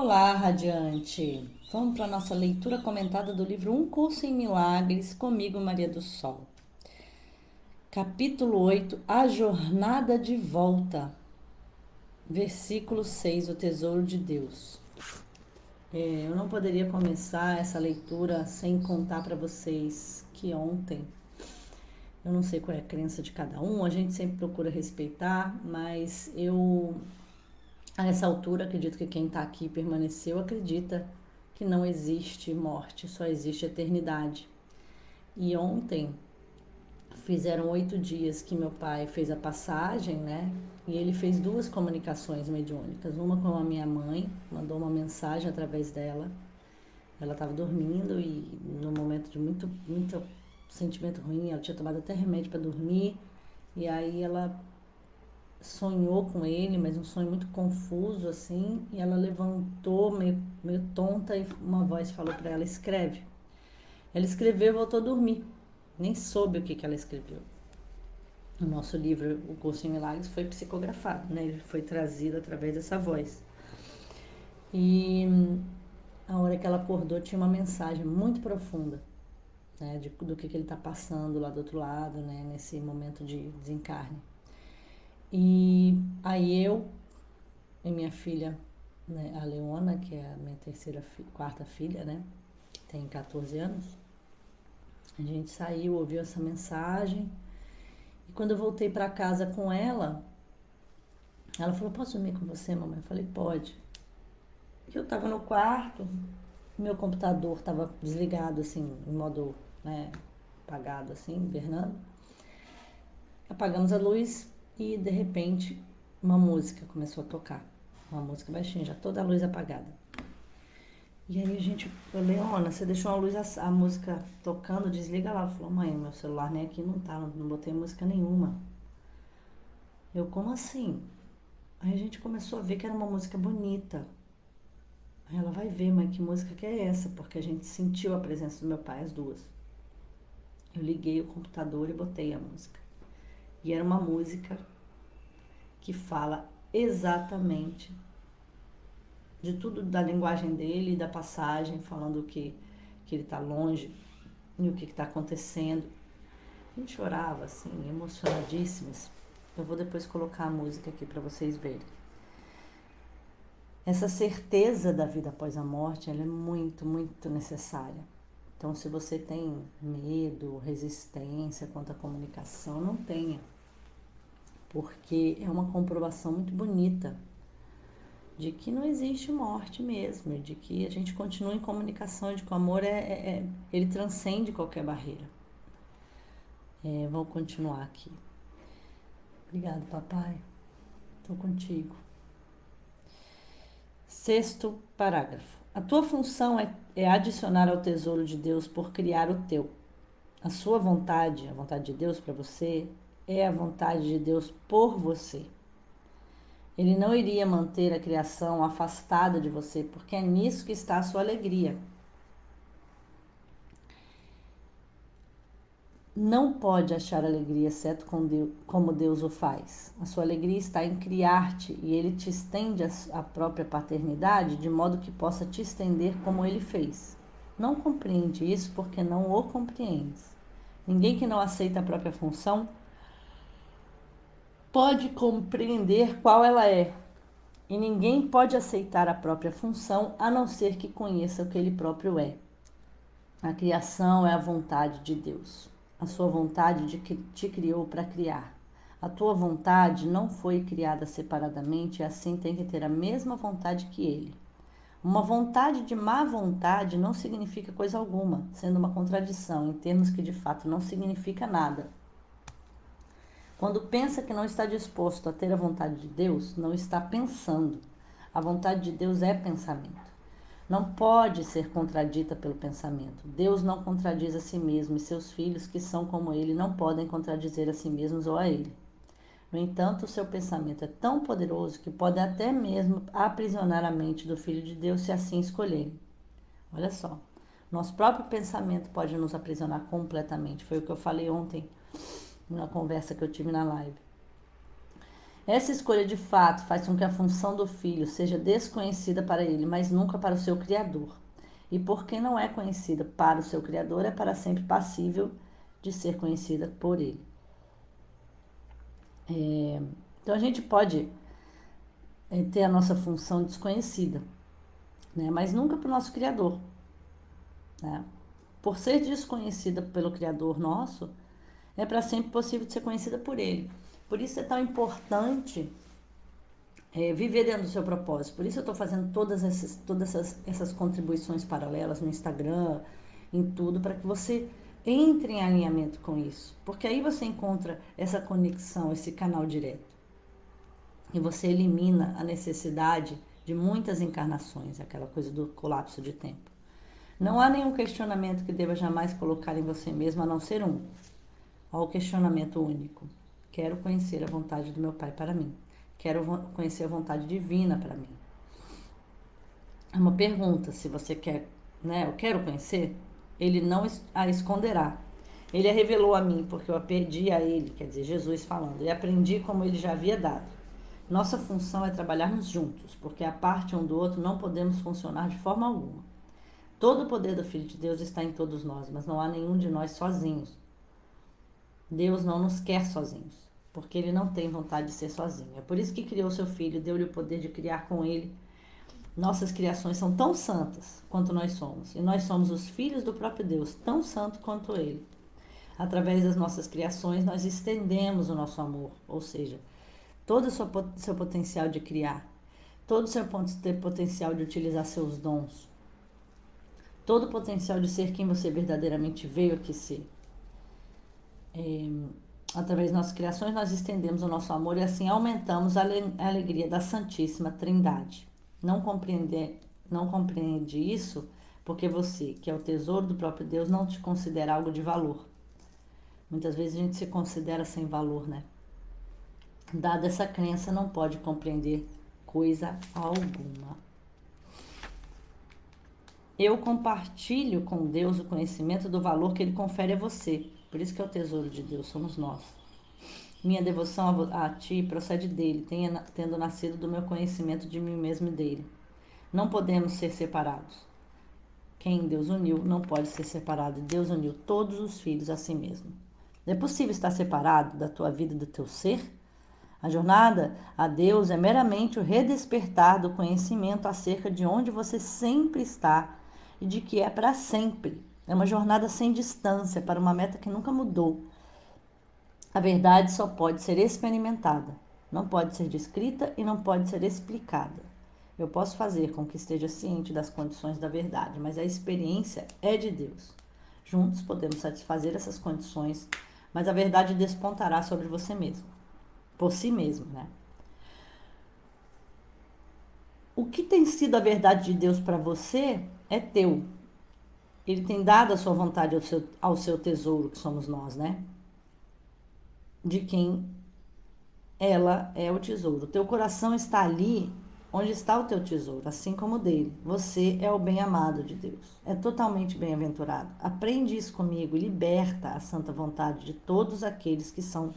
Olá, Radiante! Vamos para a nossa leitura comentada do livro Um Curso em Milagres, comigo, Maria do Sol. Capítulo 8, A Jornada de Volta. Versículo 6, O Tesouro de Deus. Eu não poderia começar essa leitura sem contar para vocês que ontem, eu não sei qual é a crença de cada um, a gente sempre procura respeitar, mas a essa altura, acredito que quem está aqui permaneceu, acredita que não existe morte, só existe eternidade. E ontem fizeram 8 dias que meu pai fez a passagem, né? E ele fez 2 comunicações mediúnicas. Uma com a minha mãe, mandou uma mensagem através dela. Ela estava dormindo e no momento de muito sentimento ruim, ela tinha tomado até remédio para dormir. E aí ela sonhou com ele, mas um sonho muito confuso assim, e ela levantou meio tonta e uma voz falou para ela: escreve. Ela escreveu e voltou a dormir, nem soube o que ela escreveu. O nosso livro, O Curso em Milagres, foi psicografado, né? Ele foi trazido através dessa voz. E a hora que ela acordou tinha uma mensagem muito profunda, né, do que ele está passando lá do outro lado, né, nesse momento de desencarne. E aí eu e minha filha, né, a Leona, que é a minha quarta filha, né, que tem 14 anos, a gente saiu, ouviu essa mensagem. E quando eu voltei para casa com ela falou: posso dormir com você, mamãe? Eu falei: pode. E eu tava no quarto, meu computador tava desligado, assim, em modo, né, apagado, assim, invernando. Apagamos a luz e, de repente, uma música começou a tocar. Uma música baixinha, já toda a luz apagada. E aí a gente, eu, Leona, você deixou a luz, a música tocando, desliga lá. Ela falou: mãe, meu celular nem aqui não tá, não botei música nenhuma. Eu, como assim? Aí a gente começou a ver que era uma música bonita. Aí ela: vai ver, mãe, que música que é essa? Porque a gente sentiu a presença do meu pai, as duas. Eu liguei o computador e botei a música. E era uma música que fala exatamente de tudo da linguagem dele e da passagem, falando que ele tá longe e o que tá acontecendo. A gente chorava, assim, emocionadíssimas. Eu vou depois colocar a música aqui para vocês verem. Essa certeza da vida após a morte, ela é muito, muito necessária. Então, se você tem medo, resistência quanto à comunicação, não tenha, porque é uma comprovação muito bonita de que não existe morte mesmo, de que a gente continua em comunicação, de que o amor ele transcende qualquer barreira. Vamos continuar aqui. Obrigado, papai. Estou contigo. Sexto parágrafo. A tua função é adicionar ao tesouro de Deus por criar o teu. A sua vontade, a vontade de Deus para você, é a vontade de Deus por você. Ele não iria manter a criação afastada de você, porque é nisso que está a sua alegria. Não pode achar alegria, exceto com Deus, como Deus o faz. A sua alegria está em criar-te, e Ele te estende a própria paternidade, de modo que possa te estender como Ele fez. Não compreende isso porque não o compreendes. Ninguém que não aceita a própria função pode compreender qual ela é. E ninguém pode aceitar a própria função a não ser que conheça o que ele próprio é. A criação é a vontade de Deus. A sua vontade de que te criou para criar. A tua vontade não foi criada separadamente e assim tem que ter a mesma vontade que ele. Uma vontade de má vontade não significa coisa alguma, sendo uma contradição em termos que de fato não significa nada. Quando pensa que não está disposto a ter a vontade de Deus, não está pensando. A vontade de Deus é pensamento. Não pode ser contradita pelo pensamento. Deus não contradiz a si mesmo e seus filhos, que são como ele, não podem contradizer a si mesmos ou a ele. No entanto, o seu pensamento é tão poderoso que pode até mesmo aprisionar a mente do Filho de Deus se assim escolherem. Olha só, nosso próprio pensamento pode nos aprisionar completamente. Foi o que eu falei ontem na conversa que eu tive na live. Essa escolha de fato faz com que a função do filho seja desconhecida para ele, mas nunca para o seu Criador. E porque não é conhecida para o seu Criador, é para sempre passível de ser conhecida por ele. Então a gente pode ter a nossa função desconhecida, né? Mas nunca para o nosso Criador. Né? Por ser desconhecida pelo Criador nosso, é para sempre possível de ser conhecida por ele. Por isso é tão importante viver dentro do seu propósito. Por isso eu estou fazendo todas essas contribuições paralelas no Instagram, em tudo, para que você entre em alinhamento com isso. Porque aí você encontra essa conexão, esse canal direto. E você elimina a necessidade de muitas encarnações, aquela coisa do colapso de tempo. Não há nenhum questionamento que deva jamais colocar em você mesmo, a não ser um. Há o questionamento único. Quero conhecer a vontade do meu Pai para mim. Quero conhecer a vontade divina para mim. É uma pergunta, se você quer, né? Eu quero conhecer. Ele não a esconderá. Ele a revelou a mim, porque eu a perdi a ele, quer dizer, Jesus falando, e aprendi como ele já havia dado. Nossa função é trabalharmos juntos, porque a parte um do outro não podemos funcionar de forma alguma. Todo o poder do Filho de Deus está em todos nós, mas não há nenhum de nós sozinhos. Deus não nos quer sozinhos, porque ele não tem vontade de ser sozinho. É por isso que criou seu Filho, deu-lhe o poder de criar com ele. Nossas criações são tão santas quanto nós somos, e nós somos os filhos do próprio Deus, tão santo quanto ele. Através das nossas criações, nós estendemos o nosso amor, ou seja, todo o seu potencial de criar, todo o seu potencial de utilizar seus dons, todo o potencial de ser quem você verdadeiramente veio aqui ser. Através de nossas criações, nós estendemos o nosso amor e assim aumentamos a alegria da Santíssima Trindade. Não compreende isso porque você, que é o tesouro do próprio Deus, não te considera algo de valor. Muitas vezes a gente se considera sem valor, né? Dada essa crença, não pode compreender coisa alguma. Eu compartilho com Deus o conhecimento do valor que ele confere a você. Por isso que é o tesouro de Deus, somos nós. Minha devoção a ti procede dele, tendo nascido do meu conhecimento de mim mesmo e dele. Não podemos ser separados. Quem Deus uniu não pode ser separado. Deus uniu todos os filhos a si mesmo. É possível estar separado da tua vida e do teu ser? A jornada a Deus é meramente o redespertar do conhecimento acerca de onde você sempre está e de que é para sempre. É uma jornada sem distância para uma meta que nunca mudou. A verdade só pode ser experimentada, não pode ser descrita e não pode ser explicada. Eu posso fazer com que esteja ciente das condições da verdade, mas a experiência é de Deus. Juntos podemos satisfazer essas condições, mas a verdade despontará sobre você mesmo, por si mesmo, né? O que tem sido a verdade de Deus para você é teu. Ele tem dado a sua vontade ao seu tesouro, que somos nós, né? De quem ela é o tesouro. O teu coração está ali onde está o teu tesouro, assim como o dele. Você é o bem-amado de Deus. É totalmente bem-aventurado. Aprende isso comigo e liberta a santa vontade de todos aqueles que são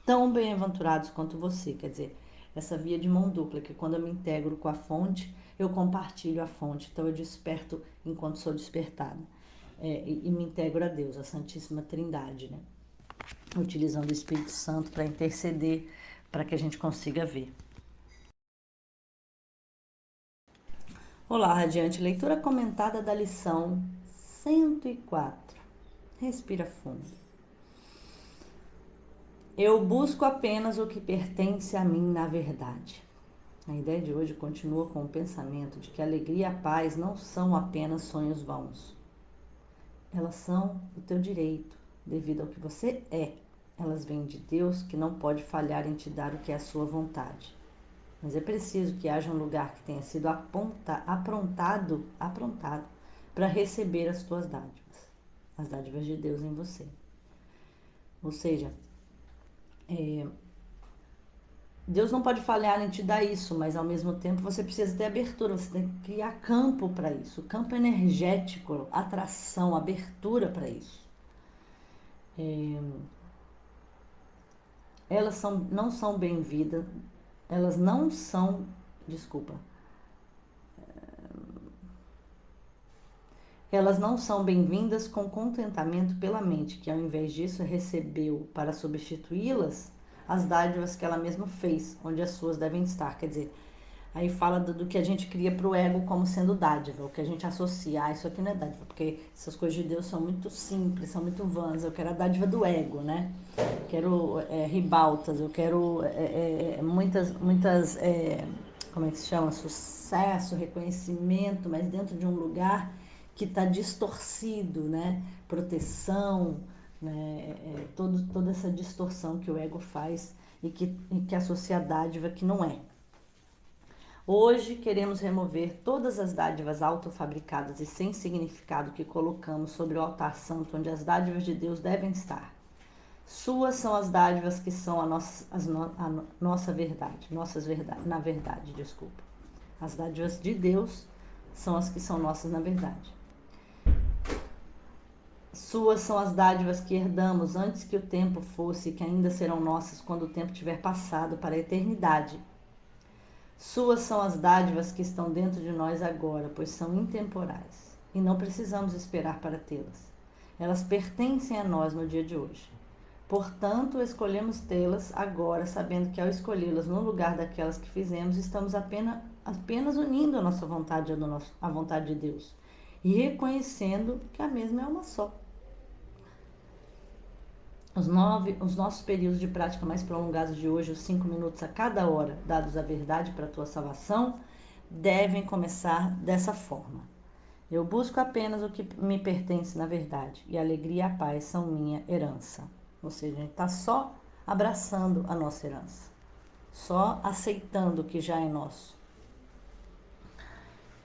tão bem-aventurados quanto você. Quer dizer, essa via de mão dupla, que quando eu me integro com a fonte, eu compartilho a fonte. Então eu desperto enquanto sou despertada. E me integro a Deus, a Santíssima Trindade, né? Utilizando o Espírito Santo para interceder, para que a gente consiga ver. Olá, Radiante. Leitura comentada da lição 104. Respira fundo. Eu busco apenas o que pertence a mim na verdade. A ideia de hoje continua com o pensamento de que a alegria e a paz não são apenas sonhos vãos. Elas são o teu direito, devido ao que você é. Elas vêm de Deus, que não pode falhar em te dar o que é a sua vontade. Mas é preciso que haja um lugar que tenha sido aprontado para receber as tuas dádivas, as dádivas de Deus em você. Ou seja, Deus não pode falhar em te dar isso, mas ao mesmo tempo você precisa ter abertura, você tem que criar campo para isso, campo energético, atração, abertura para isso. Elas não são bem-vindas elas não são, desculpa, elas não são bem-vindas com contentamento pela mente, que ao invés disso recebeu para substituí-las as dádivas que ela mesma fez, onde as suas devem estar. Quer dizer, aí fala do que a gente cria para o ego como sendo dádiva, o que a gente associa, isso aqui não é dádiva, porque essas coisas de Deus são muito simples, são muito vãs, eu quero a dádiva do ego, né? Quero ribaltas, eu quero muitas, como é que se chama? Sucesso, reconhecimento, mas dentro de um lugar que está distorcido, né? Proteção, né? Toda essa distorção que o ego faz e que a sociedade que não é. Hoje queremos remover todas as dádivas autofabricadas e sem significado que colocamos sobre o altar santo, onde as dádivas de Deus devem estar. Suas são as dádivas que são a nossa verdade, na verdade, desculpa. As dádivas de Deus são as que são nossas na verdade. Suas são as dádivas que herdamos antes que o tempo fosse e que ainda serão nossas quando o tempo tiver passado para a eternidade. Suas são as dádivas que estão dentro de nós agora, pois são intemporais e não precisamos esperar para tê-las. Elas pertencem a nós no dia de hoje. Portanto, escolhemos tê-las agora, sabendo que ao escolhê-las no lugar daquelas que fizemos, estamos apenas unindo a nossa vontade à vontade de Deus e reconhecendo que a mesma é uma só. Os nossos períodos de prática mais prolongados de hoje, os 5 minutos a cada hora, dados à verdade para a tua salvação, devem começar dessa forma. Eu busco apenas o que me pertence na verdade, e a alegria e a paz são minha herança. Ou seja, a gente está só abraçando a nossa herança, só aceitando o que já é nosso.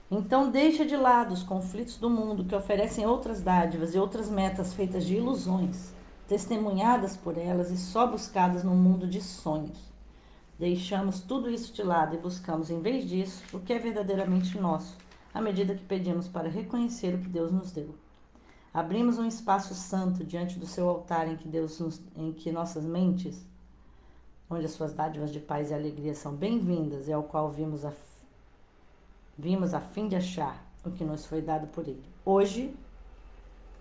Então deixa de lado os conflitos do mundo que oferecem outras dádivas e outras metas feitas de ilusões, testemunhadas por elas e só buscadas num mundo de sonhos. Deixamos tudo isso de lado e buscamos, em vez disso, o que é verdadeiramente nosso, à medida que pedimos para reconhecer o que Deus nos deu. Abrimos um espaço santo diante do seu altar em que nossas mentes, onde as suas dádivas de paz e alegria são bem-vindas e ao qual vimos a fim de achar o que nos foi dado por ele. Hoje,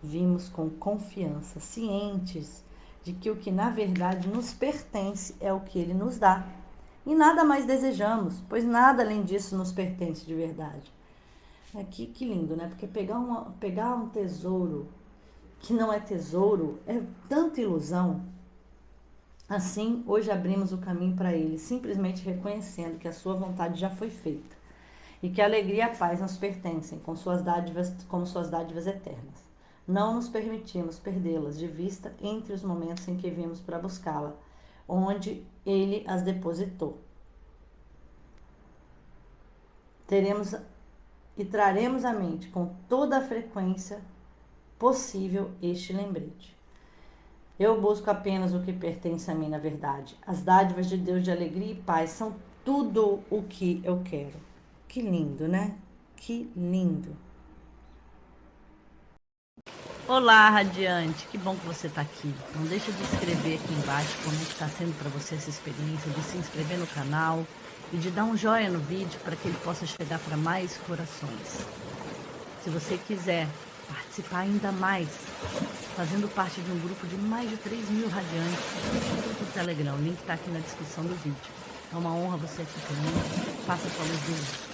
vimos com confiança, cientes de que o que na verdade nos pertence é o que ele nos dá. E nada mais desejamos, pois nada além disso nos pertence de verdade. Que lindo, né? Porque pegar um tesouro que não é tesouro é tanta ilusão. Assim, hoje abrimos o caminho para ele, simplesmente reconhecendo que a sua vontade já foi feita e que a alegria e a paz nos pertencem como suas dádivas eternas. Não nos permitimos perdê-las de vista entre os momentos em que vimos para buscá-la, onde ele as depositou. Traremos à mente com toda a frequência possível este lembrete. Eu busco apenas o que pertence a mim na verdade. As dádivas de Deus de alegria e paz são tudo o que eu quero. Que lindo, né? Que lindo. Olá, Radiante. Que bom que você está aqui. Não deixa de escrever aqui embaixo como está sendo para você essa experiência, de se inscrever no canal e de dar um joinha no vídeo para que ele possa chegar para mais corações. Se você quiser participar ainda mais, fazendo parte de um grupo de mais de 3.000 radiantes, no Telegram, o link está aqui na descrição do vídeo. É uma honra você aqui comigo. Faça sua luz do